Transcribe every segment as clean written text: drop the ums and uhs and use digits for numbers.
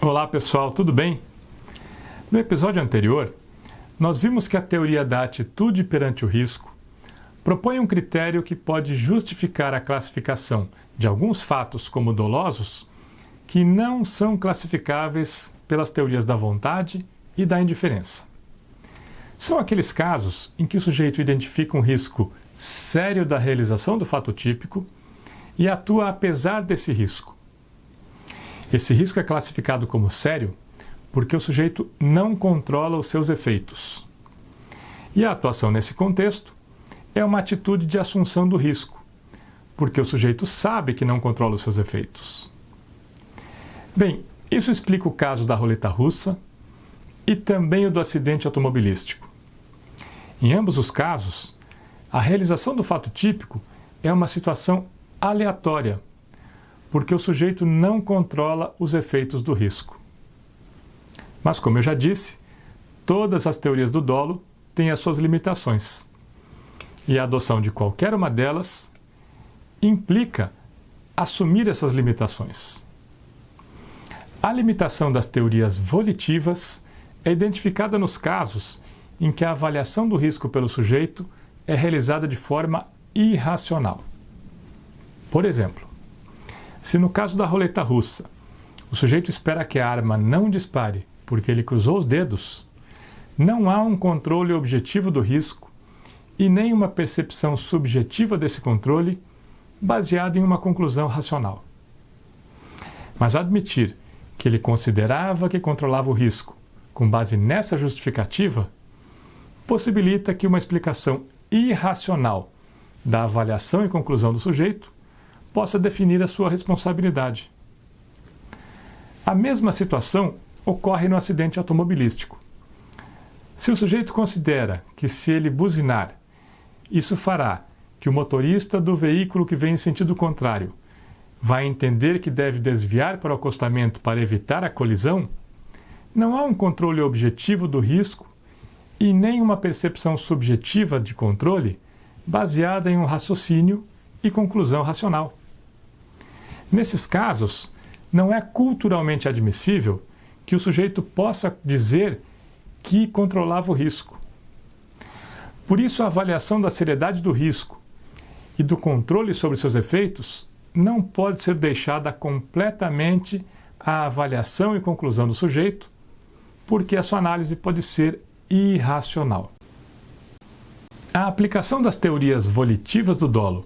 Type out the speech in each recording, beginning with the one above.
Olá pessoal, tudo bem? No episódio anterior, nós vimos que a teoria da atitude perante o risco propõe um critério que pode justificar a classificação de alguns fatos como dolosos que não são classificáveis pelas teorias da vontade e da indiferença. São aqueles casos em que o sujeito identifica um risco sério da realização do fato típico e atua apesar desse risco. Esse risco é classificado como sério porque o sujeito não controla os seus efeitos. E a atuação nesse contexto é uma atitude de assunção do risco, porque o sujeito sabe que não controla os seus efeitos. Bem, isso explica o caso da roleta russa e também o do acidente automobilístico. Em ambos os casos, a realização do fato típico é uma situação aleatória, porque o sujeito não controla os efeitos do risco. Mas, como eu já disse, todas as teorias do dolo têm as suas limitações. E a adoção de qualquer uma delas implica assumir essas limitações. A limitação das teorias volitivas é identificada nos casos em que a avaliação do risco pelo sujeito é realizada de forma irracional. Por exemplo, se no caso da roleta russa, o sujeito espera que a arma não dispare porque ele cruzou os dedos, não há um controle objetivo do risco e nem uma percepção subjetiva desse controle baseada em uma conclusão racional. Mas admitir que ele considerava que controlava o risco com base nessa justificativa possibilita que uma explicação irracional da avaliação e conclusão do sujeito possa definir a sua responsabilidade. A mesma situação ocorre no acidente automobilístico. Se o sujeito considera que se ele buzinar, isso fará que o motorista do veículo que vem em sentido contrário vai entender que deve desviar para o acostamento para evitar a colisão, não há um controle objetivo do risco e nem uma percepção subjetiva de controle baseada em um raciocínio e conclusão racional. Nesses casos, não é culturalmente admissível que o sujeito possa dizer que controlava o risco. Por isso, a avaliação da seriedade do risco e do controle sobre seus efeitos não pode ser deixada completamente à avaliação e conclusão do sujeito, porque a sua análise pode ser irracional. A aplicação das teorias volitivas do dolo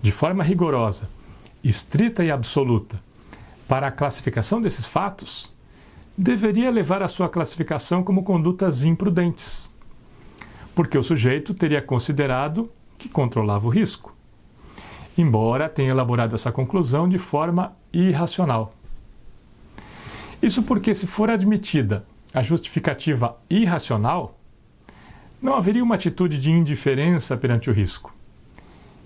de forma rigorosa, estrita e absoluta para a classificação desses fatos deveria levar à sua classificação como condutas imprudentes, porque o sujeito teria considerado que controlava o risco, embora tenha elaborado essa conclusão de forma irracional. Isso porque, se for admitida a justificativa irracional, não haveria uma atitude de indiferença perante o risco,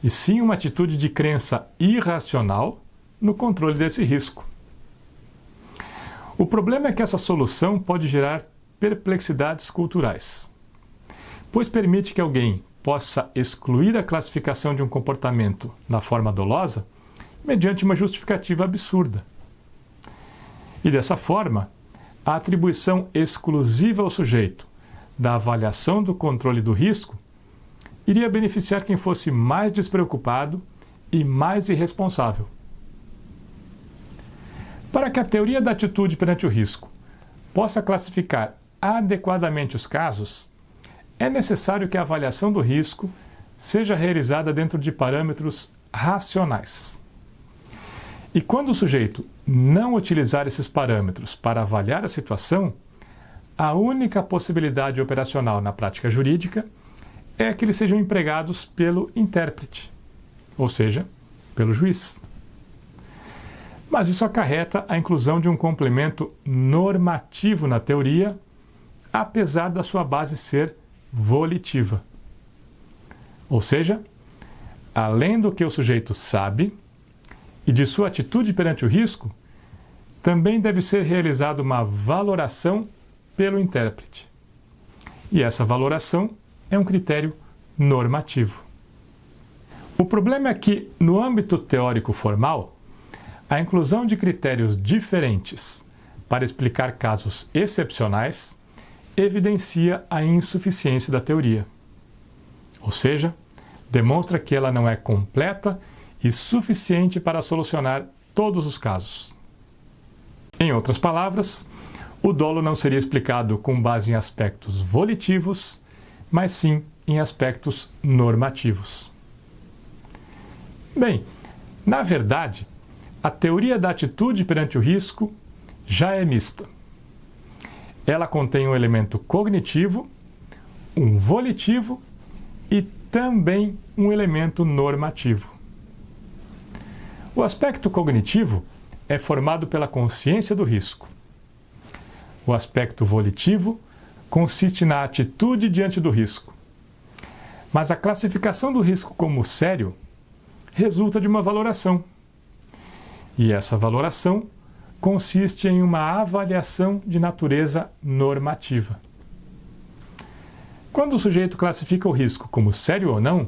e sim uma atitude de crença irracional no controle desse risco. O problema é que essa solução pode gerar perplexidades culturais, pois permite que alguém possa excluir a classificação de um comportamento na forma dolosa mediante uma justificativa absurda. E dessa forma, a atribuição exclusiva ao sujeito da avaliação do controle do risco iria beneficiar quem fosse mais despreocupado e mais irresponsável. Para que a teoria da atitude perante o risco possa classificar adequadamente os casos, é necessário que a avaliação do risco seja realizada dentro de parâmetros racionais. E quando o sujeito não utilizar esses parâmetros para avaliar a situação, a única possibilidade operacional na prática jurídica é que eles sejam empregados pelo intérprete, ou seja, pelo juiz. Mas isso acarreta a inclusão de um complemento normativo na teoria, apesar da sua base ser volitiva. Ou seja, além do que o sujeito sabe e de sua atitude perante o risco, também deve ser realizada uma valoração pelo intérprete. E essa valoração é um critério normativo. O problema é que, no âmbito teórico formal, a inclusão de critérios diferentes para explicar casos excepcionais, evidencia a insuficiência da teoria. Ou seja, demonstra que ela não é completa e suficiente para solucionar todos os casos. Em outras palavras, o dolo não seria explicado com base em aspectos volitivos, mas sim em aspectos normativos. Bem, na verdade, a teoria da atitude perante o risco já é mista. Ela contém um elemento cognitivo, um volitivo e também um elemento normativo. O aspecto cognitivo é formado pela consciência do risco. O aspecto volitivo consiste na atitude diante do risco. Mas a classificação do risco como sério resulta de uma valoração. E essa valoração consiste em uma avaliação de natureza normativa. Quando o sujeito classifica o risco como sério ou não,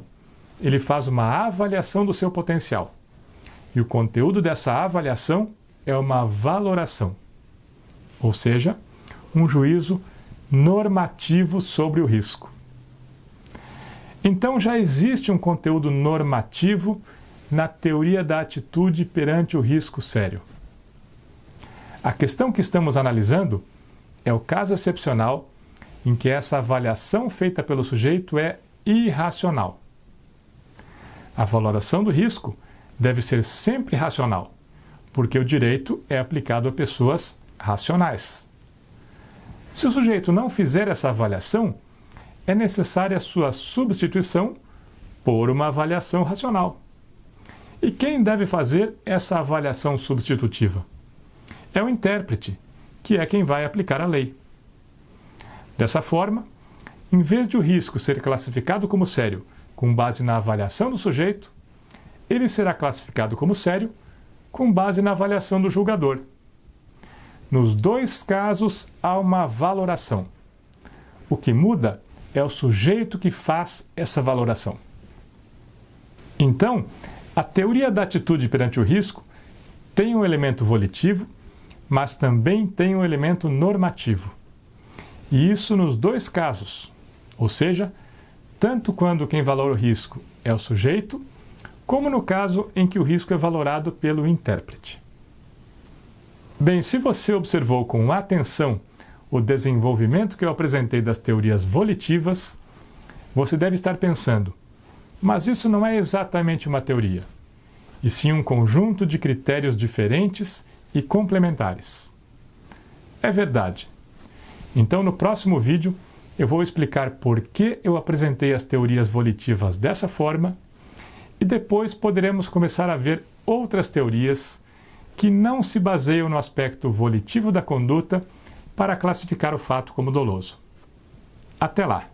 ele faz uma avaliação do seu potencial. E o conteúdo dessa avaliação é uma valoração, ou seja, um juízo normativo sobre o risco. Então já existe um conteúdo normativo na teoria da atitude perante o risco sério. A questão que estamos analisando é o caso excepcional em que essa avaliação feita pelo sujeito é irracional. A valoração do risco deve ser sempre racional, porque o direito é aplicado a pessoas racionais. Se o sujeito não fizer essa avaliação, é necessária a sua substituição por uma avaliação racional. E quem deve fazer essa avaliação substitutiva? É o intérprete, que é quem vai aplicar a lei. Dessa forma, em vez de o risco ser classificado como sério com base na avaliação do sujeito, ele será classificado como sério com base na avaliação do julgador. Nos dois casos, há uma valoração. O que muda é o sujeito que faz essa valoração. Então, a teoria da atitude perante o risco tem um elemento volitivo, mas também tem um elemento normativo. E isso nos dois casos, ou seja, tanto quando quem valora o risco é o sujeito, como no caso em que o risco é valorado pelo intérprete. Bem, se você observou com atenção o desenvolvimento que eu apresentei das teorias volitivas, você deve estar pensando, mas isso não é exatamente uma teoria, e sim um conjunto de critérios diferentes e complementares. É verdade. Então, no próximo vídeo, eu vou explicar por que eu apresentei as teorias volitivas dessa forma e depois poderemos começar a ver outras teorias que não se baseiam no aspecto volitivo da conduta para classificar o fato como doloso. Até lá!